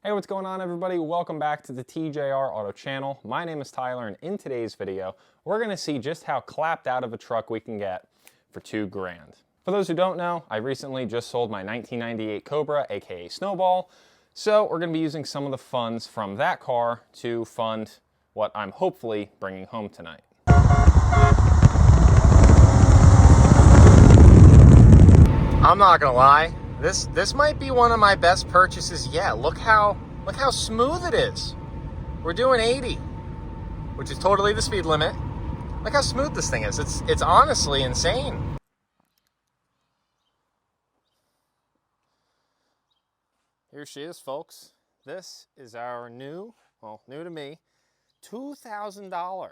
Hey, what's going on, everybody? Welcome back to the TJR Auto channel. My name is Tyler, and in today's video, we're gonna see just how clapped out of a truck we can get for $2,000. For those who don't know, I recently just sold my 1998 Cobra, aka Snowball, so we're gonna be using some of the funds from that car to fund what I'm hopefully bringing home tonight. I'm not gonna lie, this might be one of my best purchases yet. Look how smooth it is. We're doing 80, which is totally the speed limit. Look how smooth this thing is. It's honestly insane. Here she is, folks. This is our new to me, $2,000.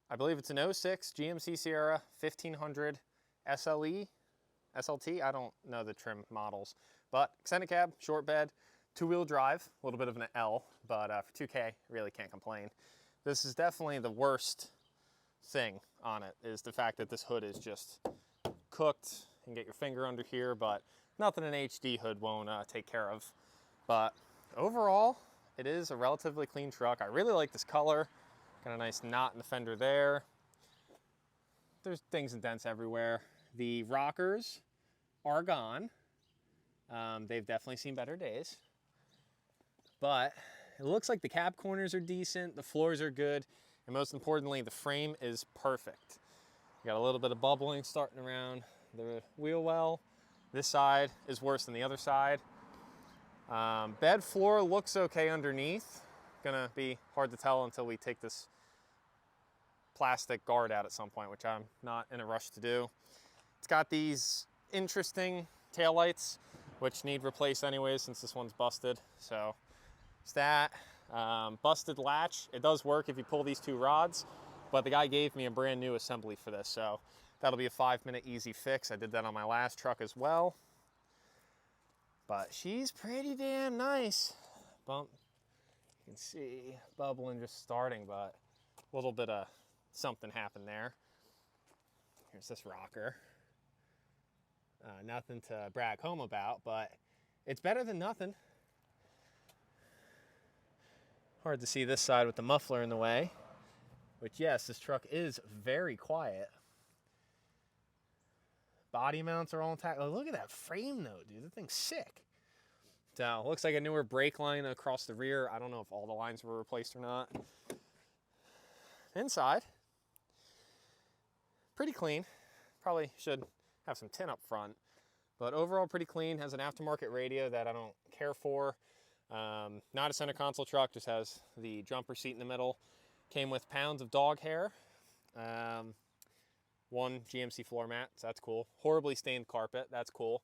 I believe it's an 06 GMC Sierra 1500 SLE. SLT, I don't know the trim models, but extended cab, short bed, two-wheel drive, a little bit of an L, but for 2K, really can't complain. This is definitely the worst thing on it, is the fact that this hood is just cooked. You can get your finger under here, but nothing an HD hood won't take care of. But overall, it is a relatively clean truck. I really like this color. Got a nice knot in the fender there. There's dings and dents everywhere. The rockers are gone. They've definitely seen better days. But it looks like the cab corners are decent, the floors are good, and most importantly, the frame is perfect. You got a little bit of bubbling starting around the wheel well. This side is worse than the other side. Bed floor looks okay underneath. Gonna be hard to tell until we take this plastic guard out at some point, which I'm not in a rush to do. It's got these interesting taillights, which need replaced anyways since this one's busted. So it's that. Busted latch. It does work if you pull these two rods, but the guy gave me a brand new assembly for this, so that'll be a 5-minute easy fix. I did that on my last truck as well. But she's pretty damn nice. Bump. You can see bubbling just starting, but a little bit of something happened there. Here's this rocker. Nothing to brag home about, but it's better than nothing. Hard to see this side with the muffler in the way, which, yes, this truck is very quiet. Body mounts are all intact. Oh, look at that frame though, dude. That thing's sick. So looks like a newer brake line across the rear. I don't know if all the lines were replaced or not. Inside, pretty clean. Probably should have some tin up front, but overall pretty clean. Has an aftermarket radio that I don't care for. Not a center console truck, just has the jumper seat in the middle. Came with pounds of dog hair. One GMC floor mat, so that's cool. Horribly stained carpet, that's cool.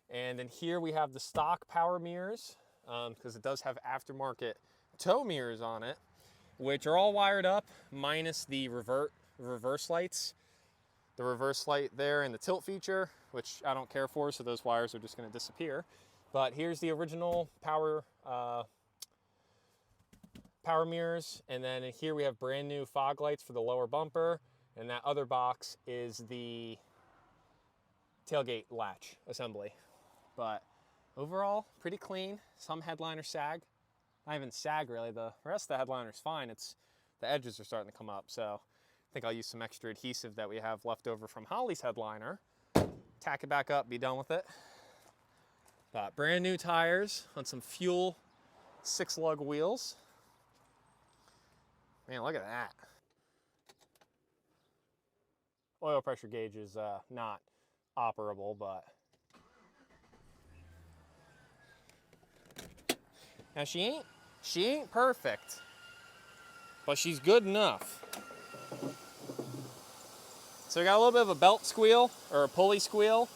And then here we have the stock power mirrors, because it does have aftermarket tow mirrors on it, which are all wired up, minus the reverse lights. The reverse light there and the tilt feature, which I don't care for, so those wires are just going to disappear. But here's the original power mirrors, and then here we have brand new fog lights for the lower bumper, and that other box is the tailgate latch assembly. But overall, pretty clean. Some headliner sag. Not even sag really, the rest of the headliner's fine. It's the edges are starting to come up, so I think I'll use some extra adhesive that we have left over from Holly's headliner. Tack it back up, be done with it. But brand new tires on some Fuel 6-lug wheels. Man, look at that. Oil pressure gauge is not operable, but now she ain't perfect, but she's good enough. So we got a little bit of a belt squeal, or a pulley squeal.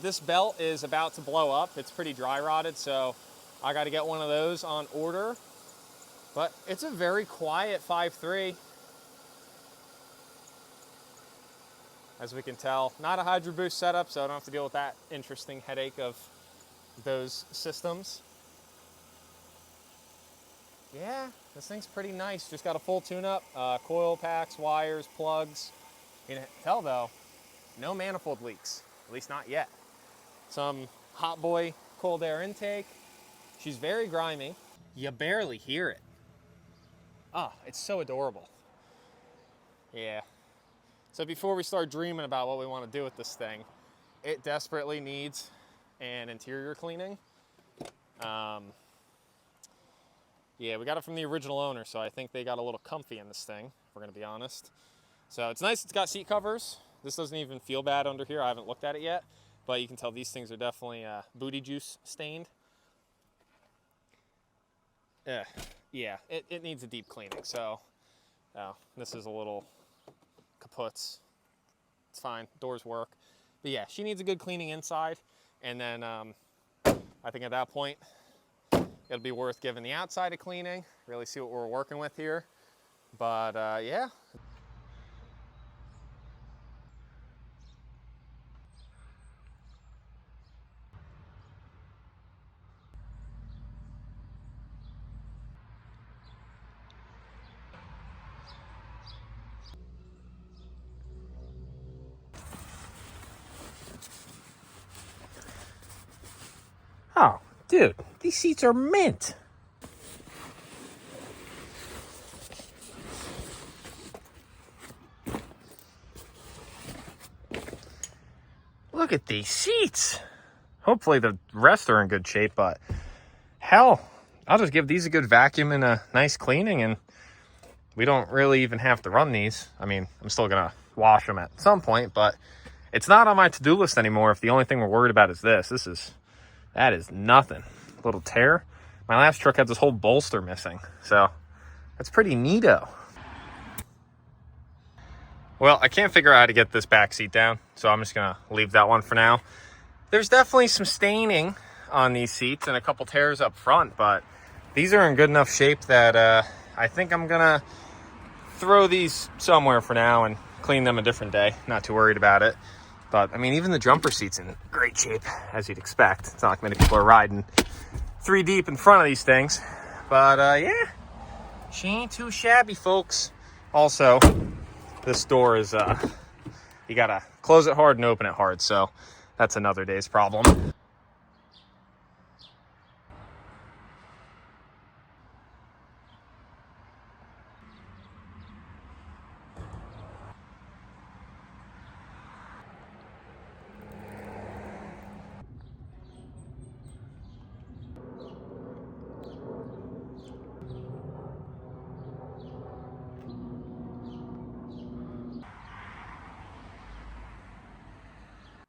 This belt is about to blow up. It's pretty dry rotted, so I got to get one of those on order. But it's a very quiet 5.3. As we can tell, not a Hydro Boost setup, so I don't have to deal with that interesting headache of those systems. Yeah, this thing's pretty nice. Just got a full tune-up, coil packs, wires, plugs. You can tell though, no manifold leaks, at least not yet. Some hot boy cold air intake, She's very grimy. You barely hear it. Oh, it's so adorable. Yeah. So before we start dreaming about what we want to do with this thing, it desperately needs an interior cleaning. Yeah, we got it from the original owner, so I think they got a little comfy in this thing, if we're gonna be honest. So it's nice, it's got seat covers. This doesn't even feel bad under here. I haven't looked at it yet, but you can tell these things are definitely booty juice stained. Yeah, it needs a deep cleaning, so this is a little kaputs. It's fine, doors work. But yeah, she needs a good cleaning inside, and then I think at that point, it'll be worth giving the outside a cleaning, really see what we're working with here. But yeah. Oh, dude, these seats are mint. Look at these seats. Hopefully the rest are in good shape, but hell, I'll just give these a good vacuum and a nice cleaning, and we don't really even have to run these. I mean, I'm still gonna wash them at some point, but it's not on my to-do list anymore if the only thing we're worried about is this. That is nothing. Little tear. My last truck had this whole bolster missing, so that's pretty neato. Well, I can't figure out how to get this back seat down, so I'm just gonna leave that one for now. There's definitely some staining on these seats and a couple tears up front, but these are in good enough shape that I think I'm gonna throw these somewhere for now and clean them a different day. Not too worried about it. But I mean, even the jumper seat's in great shape, as you'd expect. It's not like many people are riding 3 deep in front of these things. But yeah, she ain't too shabby, folks. Also, this door is, you gotta close it hard and open it hard, so that's another day's problem.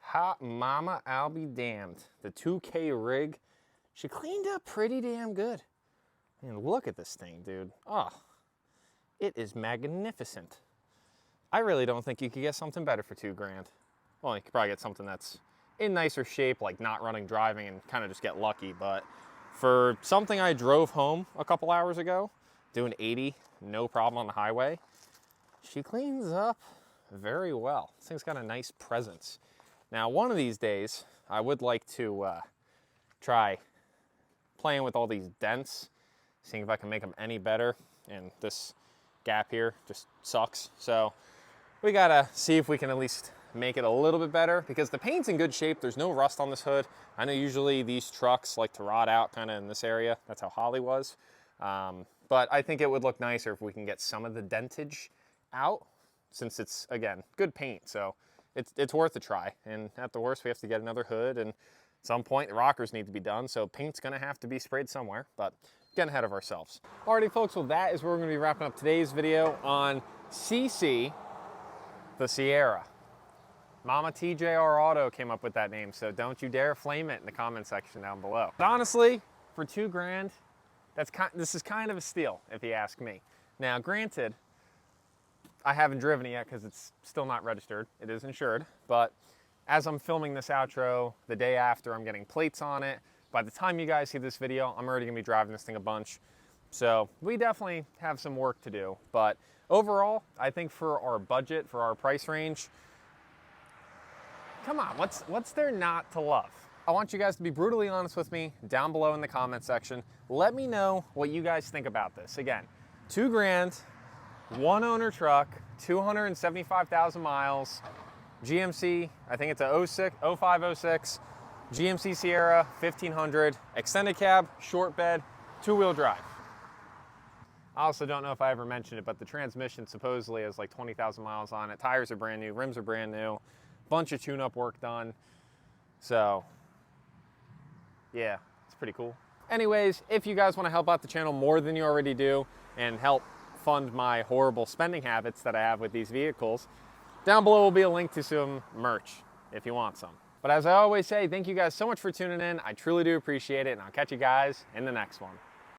Hot mama, I'll be damned. The 2K rig, she cleaned up pretty damn good. And look at this thing, dude. Oh, it is magnificent. I really don't think you could get something better for $2 grand. Well, you could probably get something that's in nicer shape, like not running, driving, and kind of just get lucky. But for something I drove home a couple hours ago, doing 80, no problem on the highway, she cleans up very well. This thing's got a nice presence. Now, one of these days, I would like to try playing with all these dents, seeing if I can make them any better. And this gap here just sucks. So we gotta see if we can at least make it a little bit better, because the paint's in good shape. There's no rust on this hood. I know usually these trucks like to rot out kind of in this area. That's how Holly was. But I think it would look nicer if we can get some of the dentage out, since it's, again, good paint. So it's worth a try. And at the worst, we have to get another hood, and at some point the rockers need to be done, so paint's gonna have to be sprayed somewhere, but getting ahead of ourselves. Alrighty folks, well that is where we're gonna be wrapping up today's video on CC, the Sierra. Mama TJR Auto came up with that name, so don't you dare flame it in the comment section down below. But honestly, for $2 grand, this is kind of a steal, if you ask me. Now, granted, I haven't driven it yet because it's still not registered. It is insured, but as I'm filming this outro, the day after, I'm getting plates on it. By the time you guys see this video, I'm already gonna be driving this thing a bunch. So we definitely have some work to do. But overall, I think for our budget, for our price range, come on, what's there not to love? I want you guys to be brutally honest with me down below in the comment section. Let me know what you guys think about this. Again, $2 grand, one owner truck, 275,000 miles, GMC, I think it's a 05, 06. GMC Sierra 1500, extended cab, short bed, 2-wheel drive. I also don't know if I ever mentioned it, but the transmission supposedly has like 20,000 miles on it. Tires are brand new, rims are brand new, bunch of tune-up work done. So, yeah, it's pretty cool. Anyways, if you guys want to help out the channel more than you already do and help fund my horrible spending habits that I have with these vehicles, down below will be a link to some merch if you want some. But as I always say, thank you guys so much for tuning in. I truly do appreciate it, and I'll catch you guys in the next one.